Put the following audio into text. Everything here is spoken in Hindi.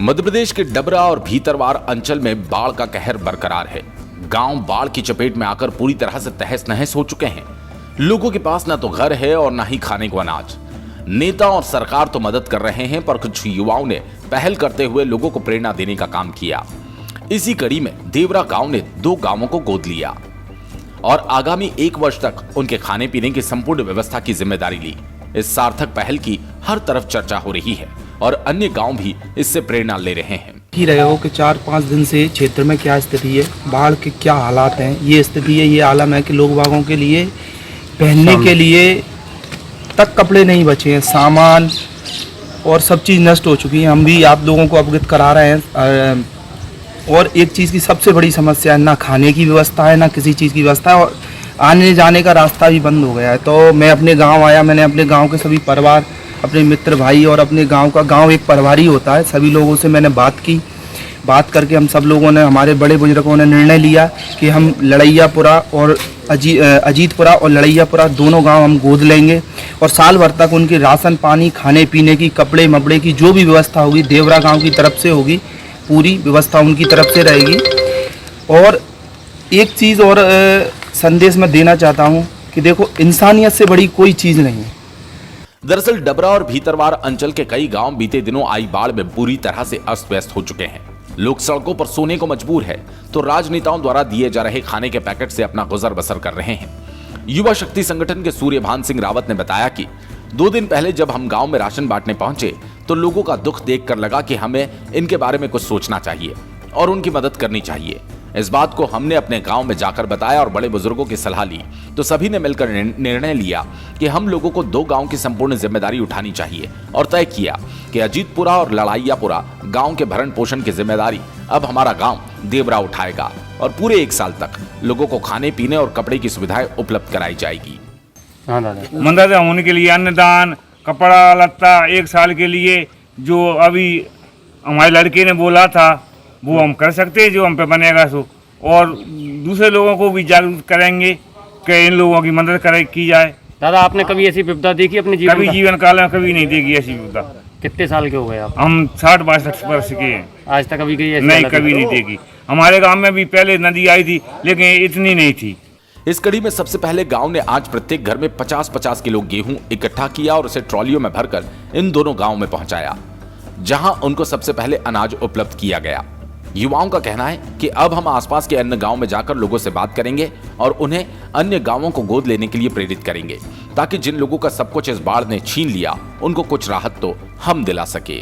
मध्य प्रदेश के डबरा और भीतरवार अंचल में बाढ़ का कहर बरकरार है। गांव बाढ़ की चपेट में आकर पूरी तरह से तहस नहस हो चुके हैं। लोगों के पास न तो घर है और न ही खाने को अनाज। नेता और सरकार तो मदद कर रहे हैं, पर कुछ युवाओं ने पहल करते हुए लोगों को प्रेरणा देने का काम किया। इसी कड़ी में देवरा गांव ने 2 गांवों को गोद लिया और आगामी 1 वर्ष तक उनके खाने पीने की संपूर्ण व्यवस्था की जिम्मेदारी ली। इस सार्थक पहल की हर तरफ चर्चा हो रही है और अन्य गांव भी इससे प्रेरणा ले रहे हैं। ही रहे हो कि 4-5 दिन से क्षेत्र में क्या स्थिति है, बाढ़ के क्या हालात हैं, ये स्थिति है, ये आलम है कि लोग बागों के लिए पहनने के लिए तक कपड़े नहीं बचे हैं, सामान और सब चीज़ नष्ट हो चुकी है। हम भी आप लोगों को अवगत करा रहे हैं। और एक चीज़ की सबसे बड़ी समस्या है, ना खाने की व्यवस्था है, ना किसी चीज़ की व्यवस्था है और आने जाने का रास्ता भी बंद हो गया है। तो मैं अपने गांव आया, मैंने अपने गांव के सभी परिवार, अपने मित्र भाई और अपने गांव एक परिवार ही होता है, सभी लोगों से मैंने बात की। बात करके हम सब लोगों ने, हमारे बड़े बुजुर्गों ने निर्णय लिया कि हम लड़ैयापुरा और अजीतपुरा और लड़ैयापुरा दोनों गांव हम गोद लेंगे और साल भर तक उनकी राशन पानी, खाने पीने की, कपड़े मपड़े की जो भी व्यवस्था होगी देवरा गांव की तरफ से होगी, पूरी व्यवस्था उनकी तरफ से रहेगी। और एक चीज़ और संदेश मैं देना चाहता हूँ कि देखो, इंसानियत से बड़ी कोई चीज़ नहीं है। दरअसल डबरा और भीतरवार अंचल के कई गांव बीते दिनों आई बाढ़ में बुरी तरह से अस्त व्यस्त हो चुके हैं। लोग सड़कों पर सोने को मजबूर है तो राजनेताओं द्वारा दिए जा रहे खाने के पैकेट से अपना गुजर बसर कर रहे हैं। युवा शक्ति संगठन के सूर्यभान सिंह रावत ने बताया कि 2 दिन पहले जब हम गांव में राशन बांटने पहुंचे तो लोगों का दुख देखकर लगा कि हमें इनके बारे में कुछ सोचना चाहिए और उनकी मदद करनी चाहिए। इस बात को हमने अपने गांव में जाकर बताया और बड़े बुजुर्गों की सलाह ली तो सभी ने मिलकर निर्णय लिया कि हम लोगों को 2 गांव की संपूर्ण जिम्मेदारी उठानी चाहिए और तय किया कि अजीतपुरा और लड़ैयापुरा गांव के भरण पोषण की जिम्मेदारी अब हमारा गांव देवरा उठाएगा और पूरे 1 साल तक लोगों को खाने पीने और कपड़े की सुविधाएं उपलब्ध कराई जाएगी। मदद होने के लिए अन्नदान, कपड़ा लत्ता 1 साल के लिए जो अभी हमारे लड़के ने बोला था वो हम कर सकते हैं, जो हम पे बनेगा सो। और दूसरे लोगों को भी जागरूक करेंगे कि इन लोगों की मदद की जाए। दादा, आपने कभी ऐसी विपदा देखी अपने जीवन कभी जीवन काल में कभी नहीं देखी ऐसी विपदा। कितने साल के हो गए आप? हम 60-62 वर्ष के हैं। आज तक कभी गई नहीं, कभी नहीं देखी। हमारे गांव में भी पहले नदी आई थी लेकिन इतनी नहीं थी। इस कड़ी में सबसे पहले गांव ने आज प्रत्येक घर में 50-50 किलो गेहूं इकट्ठा किया और उसे ट्रॉलियों में भरकर इन दोनों गांवों में पहुंचाया, जहां उनको सबसे पहले अनाज उपलब्ध किया गया। युवाओं का कहना है कि अब हम आसपास के अन्य गांव में जाकर लोगों से बात करेंगे और उन्हें अन्य गांवों को गोद लेने के लिए प्रेरित करेंगे ताकि जिन लोगों का सब कुछ इस बाढ़ ने छीन लिया उनको कुछ राहत तो हम दिला सके।